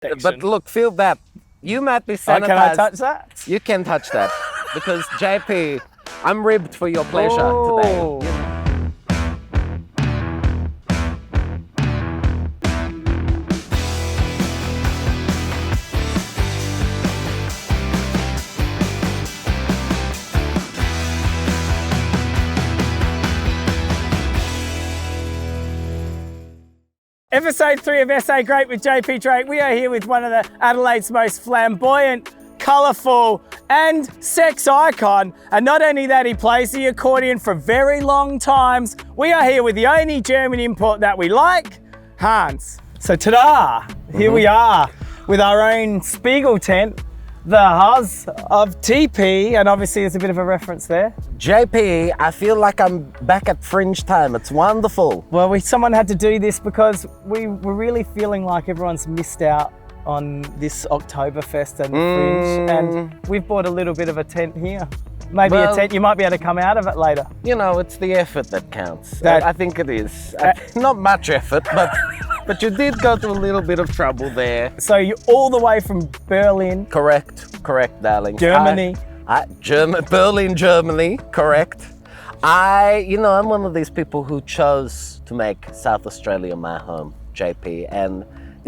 But look, feel that. You might be sanitized. Can I touch that? You can touch that. Because JP, I'm ribbed for your pleasure today. Episode 3 of SA Great with JP Drake. We are here with one of the Adelaide's most flamboyant, colourful and sex icon. And not only that, he plays the accordion for very long times. We are here with the only German import that we like, HANS. So ta-da! Here we are with our own Spiegel tent, the HANS of TP, and obviously there's a bit of a reference there. JP, I feel like I'm back at Fringe time. It's wonderful. Well, someone had to do this because we were really feeling like everyone's missed out on this Oktoberfest and Fringe, and we've bought a little bit of a tent here. Maybe a tent, you might be able to come out of it later. You know, it's the effort that counts. I think it is. Not much effort, but you did go through a little bit of trouble there. So you're all the way from Berlin. Correct, darling. Germany. Berlin, Germany, correct. I'm one of these people who chose to make South Australia my home, JP. And,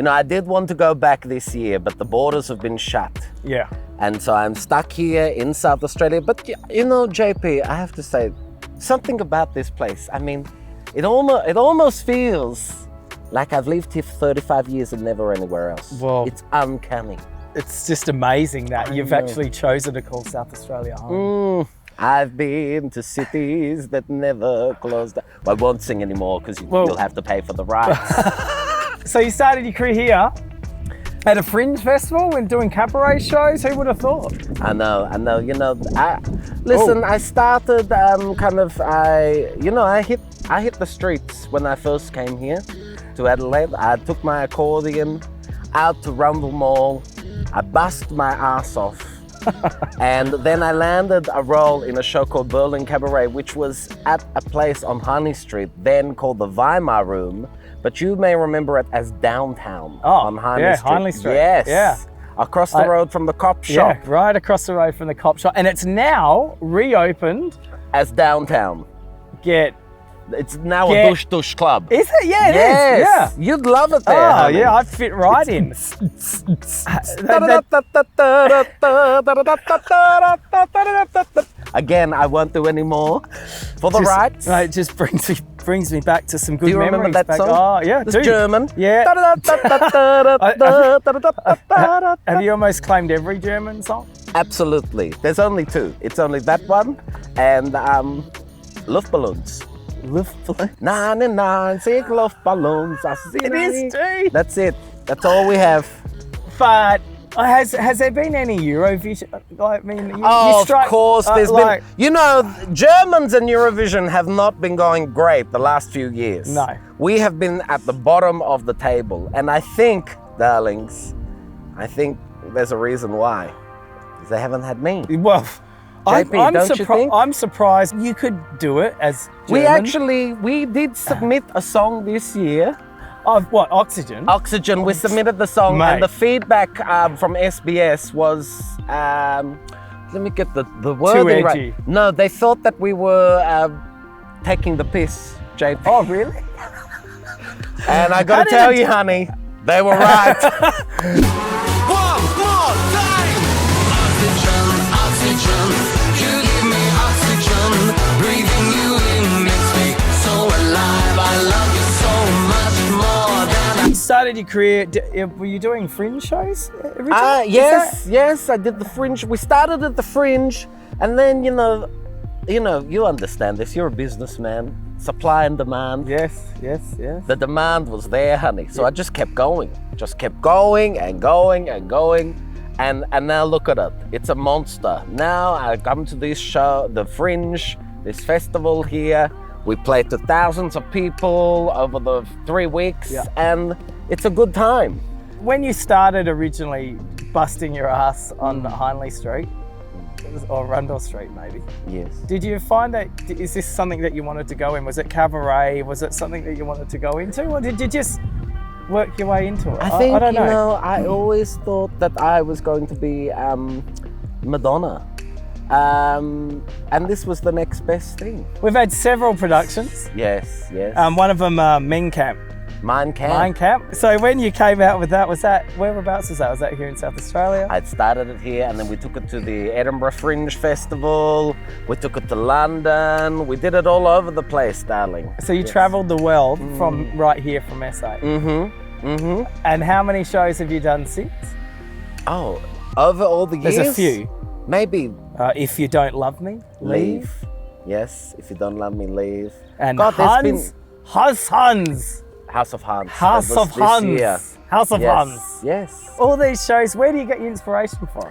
I did want to go back this year, but the borders have been shut. Yeah. And so I'm stuck here in South Australia. But, JP, I have to say, something about this place. I mean, it almost feels like I've lived here for 35 years and never anywhere else. Well, it's uncanny. It's just amazing that you've actually chosen to call South Australia home. I've been to cities that never closed down. Well, I won't sing anymore because you'll have to pay for the rights. So you started your career here at a Fringe festival and doing cabaret shows. Who would have thought? I know. I started I hit the streets when I first came here to Adelaide. I took my accordion out to Rumble Mall. I bust my ass off. And then I landed a role in a show called Berlin Cabaret, which was at a place on Honey Street, then called the Weimar Room. But you may remember it as Downtown on Honey Street. Honey Street. Yes. Yeah. Across the road from the cop shop. Yeah, right across the road from the cop shop. And it's now reopened as Downtown. It's now a dush club. Is it? Yeah, it is. Yeah. You'd love it there. Oh, honey. yeah, I'd fit right in. Again, I won't do any more for the rights. It just brings me back to some good memories. Do you remember that song? Oh, yeah. It's German. Yeah. Have you almost claimed every German song? Absolutely. There's only two. It's only that one and Luftballons. Luftballons? 99 Luftballons. It is too. That's it. That's all we have. But has there been any Eurovision? Of course, there's been. Germans and Eurovision have not been going great the last few years. No. We have been at the bottom of the table. And I think, darlings, there's a reason why. Because they haven't had me. Well, JP, I'm surprised you could do it as German. We did submit a song this year. Of what, Oxygen? Oxygen, we submitted the song. Mate. And the feedback from SBS was, let me get the wording right. No, they thought that we were taking the piss, JP. Oh, really? And I gotta tell you, honey, they were right. One more time! Oxygen, you give me oxygen. Breathing you in makes me so alive. I love you so much more than You started your career, were you doing Fringe shows originally? Yes, I did the Fringe. We started at the Fringe, and then, you understand this, you're a businessman. Supply and demand. Yes. The demand was there, honey. So I just kept going and going. And now look at it. It's a monster. Now I come to this show, the Fringe, this festival here. We play to thousands of people over the 3 weeks, and it's a good time. When you started originally busting your ass on Hindley Street, or Rundle Street maybe. Yes. Did you find that, is this something that you wanted to go in? Was it cabaret? Was it something that you wanted to go into? Or did you just work your way into it? I think, I don't know. I always thought that I was going to be Madonna. And this was the next best thing. We've had several productions. Yes. One of them, Mencamp. Mencamp. So when you came out with that, whereabouts was that? Was that here in South Australia? I'd started it here, and then we took it to the Edinburgh Fringe Festival. We took it to London. We did it all over the place, darling. So you travelled the world from right here from SA. And how many shows have you done since? Oh, over all the years? There's a few. Maybe. If You Don't Love Me, Leave. Yes, If You Don't Love Me, Leave. And HANS. HANS. House of HANS. House of HANS. House of HANS. Yes. All these shows, where do you get your inspiration from?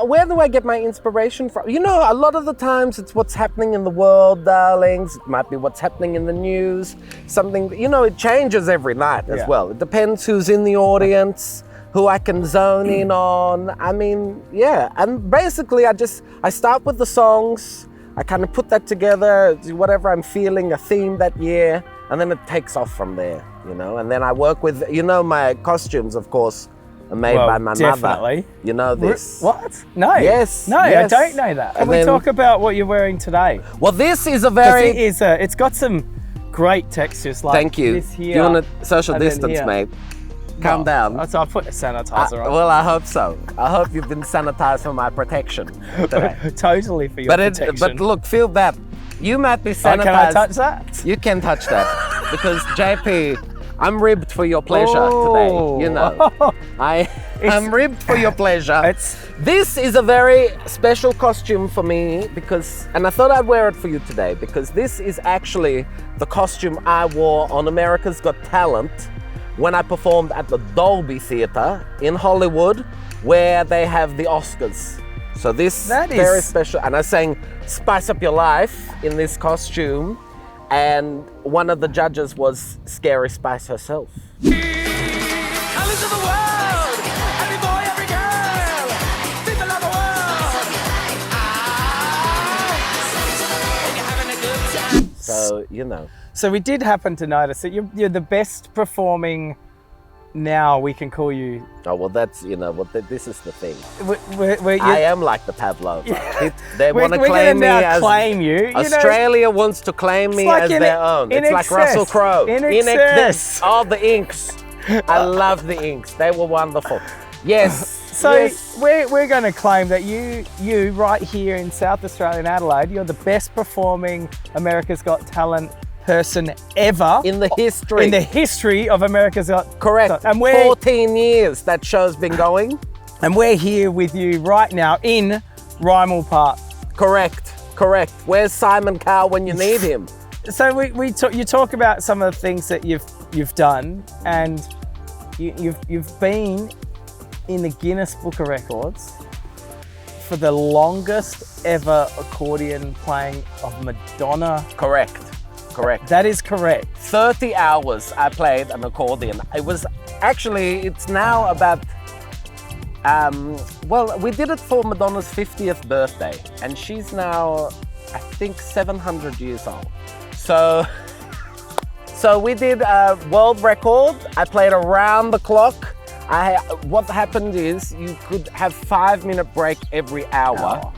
Where do I get my inspiration from? You know, a lot of the times it's what's happening in the world, darlings. It might be what's happening in the news. Something, it changes every night as well. It depends who's in the audience, who I can zone in on. I mean, yeah. And basically I start with the songs. I kind of put that together, whatever I'm feeling, a theme that year. And then it takes off from there, and then I work with, my costumes, of course, are made by my definitely. mother. You know this. What? No. Yes. No, yes. I don't know that. Can we talk about what you're wearing today? Well, this is a very... It's got some great textures like Thank you. this here. Do you want to social distance, mate? Calm down. So I put a sanitizer on. Well, I hope so. I hope you've been sanitized for my protection today. Totally for your protection. But look, feel that. You might be sanitized. Can I touch that? You can touch that. Because JP, I'm ribbed for your pleasure today. I'm ribbed for your pleasure. This is a very special costume for me and I thought I'd wear it for you today because this is actually the costume I wore on America's Got Talent when I performed at the Dolby Theatre in Hollywood where they have the Oscars. So this is very special. And I sang Spice Up Your Life in this costume. And one of the judges was Scary Spice herself. Colors of the world, every boy, every girl, people of the world. You're having a good time. So, So we did happen to notice that you're the best performing. Now we can call you. Oh well, that's this is the thing. I am like the Pavlova. Yeah. They want to claim me as. Claim you. Australia wants to claim me as their own. It's like Russell Crowe. In excess. All the inks. I love the inks. They were wonderful. Yes. So yes. we're going to claim that you right here in South Australia in Adelaide, you're the best performing America's Got Talent person ever in the history of America's Got. Correct. And 14 years that show's been going, and we're here with you right now in Rymel Park. Correct. Where's Simon Cowell when you need him? So you talk about some of the things that you've done, and you've been in the Guinness Book of Records for the longest ever accordion playing of Madonna. Correct. That is correct. 30 hours I played an accordion. It's now about, we did it for Madonna's 50th birthday, and she's now, I think, 700 years old. So we did a world record. I played around the clock. What happened is you could have 5-minute break every hour,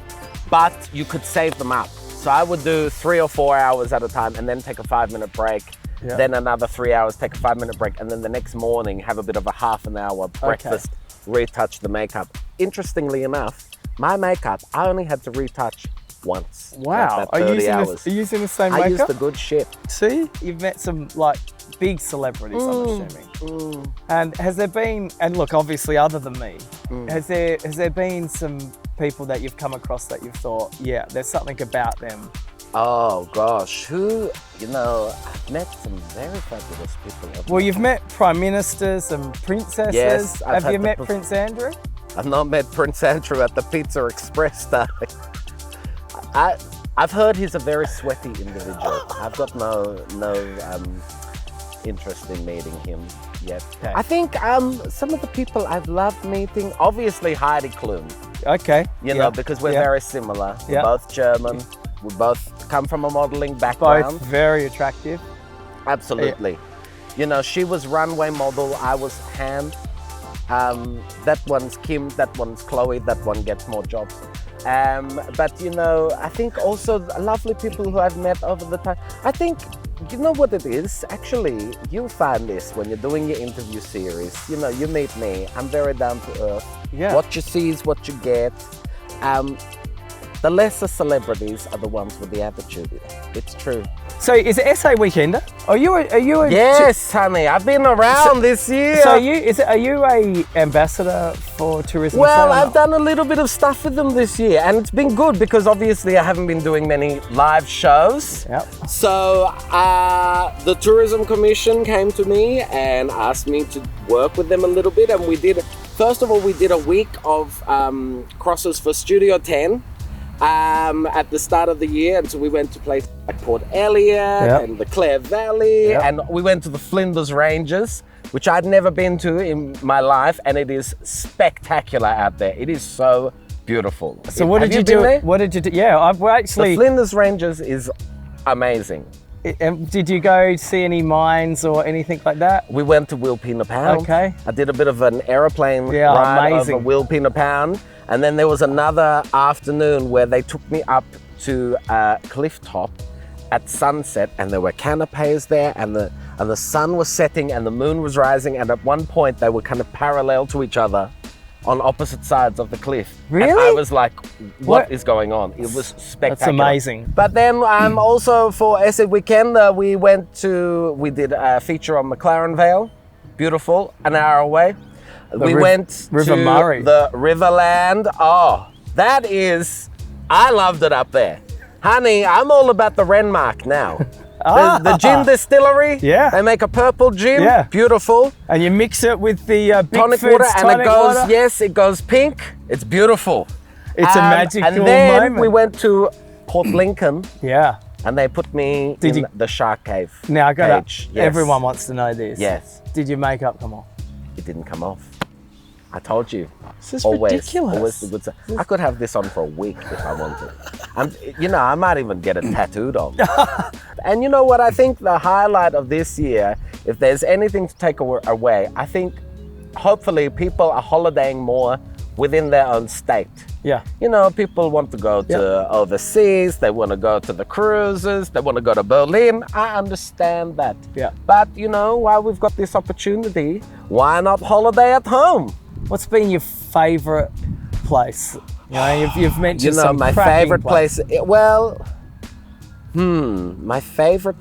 but you could save them up. So I would do 3 or 4 hours at a time and then take a 5-minute break, then another 3 hours, take a 5-minute break, and then the next morning have a bit of a half an hour breakfast, retouch the makeup. Interestingly enough, my makeup, I only had to retouch once. Wow. Are you using the same makeup? I used the good shit. See, you've met some big celebrities, I'm assuming. And has there been, and look, obviously other than me, has there been some people that you've come across that you've thought, there's something about them? Oh gosh, I've met some very fabulous people. Well, you've met prime ministers and princesses. Yes. Have you met Prince Andrew? I've not met Prince Andrew at the Pizza Express, darling. I've heard he's a very sweaty individual. I've got no interest in meeting him yet. Okay. I think some of the people I've loved meeting, obviously Heidi Klum. Okay. Because we're very similar. We're both German. We both come from a modelling background. Both very attractive. Absolutely. You know, she was runway model, I was hand. That one's Kim, that one's Chloe, that one gets more jobs. But you know, I think also lovely people who I've met over the time. I think, you know what it is? Actually, you'll find this when you're doing your interview series. You know, you meet me, I'm very down to earth. Yeah. What you see is what you get. The lesser celebrities are the ones with the attitude. It's true. So is it SA Weekender? Are you a Yes, honey, I've been around this year. So are you a ambassador for tourism? Well, SA or I've done a little bit of stuff with them this year, and it's been good because obviously I haven't been doing many live shows. Yep. So the Tourism Commission came to me and asked me to work with them a little bit, and we did. First of all, we did a week of crosses for Studio 10 at the start of the year, and so we went to places like Port Elliot and the Clare Valley, and we went to the Flinders Ranges, which I'd never been to in my life, and it is spectacular out there. It is so beautiful. So what did you do? What did you do? Yeah, I've actually. The Flinders Ranges is amazing. Did you go see any mines or anything like that? We went to Wilpena Pound. Okay. I did a bit of an aeroplane ride amazing. over Wilpena Pound. And then there was another afternoon where they took me up to a cliff top at sunset, and there were canapes there, and the sun was setting and the moon was rising, and at one point they were kind of parallel to each other on opposite sides of the cliff. Really? And I was like, what is going on? It was spectacular. That's amazing. But then also for SA Weekend, we did a feature on McLaren Vale. Beautiful, an hour away. We went River to Murray. the Riverland. Oh, I loved it up there. Honey, I'm all about the Renmark now. The gin distillery. Yeah. They make a purple gin. Yeah. Beautiful. And you mix it with the Tonic Bigfoot's water, and it goes, water. yes, it goes pink. It's beautiful. It's a magical And then moment. we went to Port Lincoln, Yeah. and they put me in the shark cave. Now I got cage. to. Everyone wants to know this. Yes. Did your makeup come off? It didn't come off. I told you. This is Always ridiculous. the good stuff. I could have this on for a week if I wanted. I might even get it tattooed on. And you know what? I think the highlight of this year, if there's anything to take away, I think hopefully people are holidaying more within their own state. Yeah. You know, people want to go to overseas, they want to go to the cruises, they want to go to Berlin. I understand that. Yeah. But, you know, while we've got this opportunity, why not holiday at home? What's been your favourite place? You know, you've mentioned some my cracking favorite place. My favorite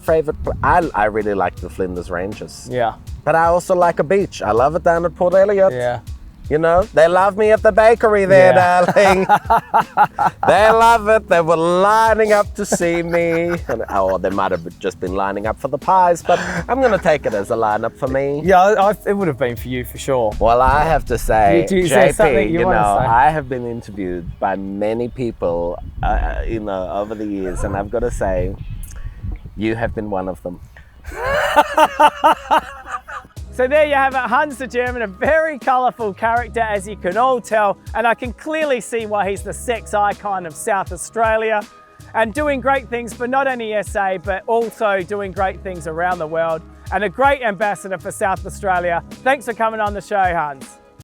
I really like the Flinders Ranges. Yeah. But I also like a beach. I love it down at Port Elliot. Yeah. You know, they love me at the bakery there, darling. They love it. They were lining up to see me. Or they might have just been lining up for the pies, but I'm going to take it as a lineup for me. Yeah, it would have been for you for sure. Well, I have to say, Is there something JP, you want to say? I have been interviewed by many people, over the years, and I've got to say, you have been one of them. So there you have it, Hans the German, a very colourful character, as you can all tell, and I can clearly see why he's the sex icon of South Australia, and doing great things for not only SA, but also doing great things around the world, and a great ambassador for South Australia. Thanks for coming on the show, Hans.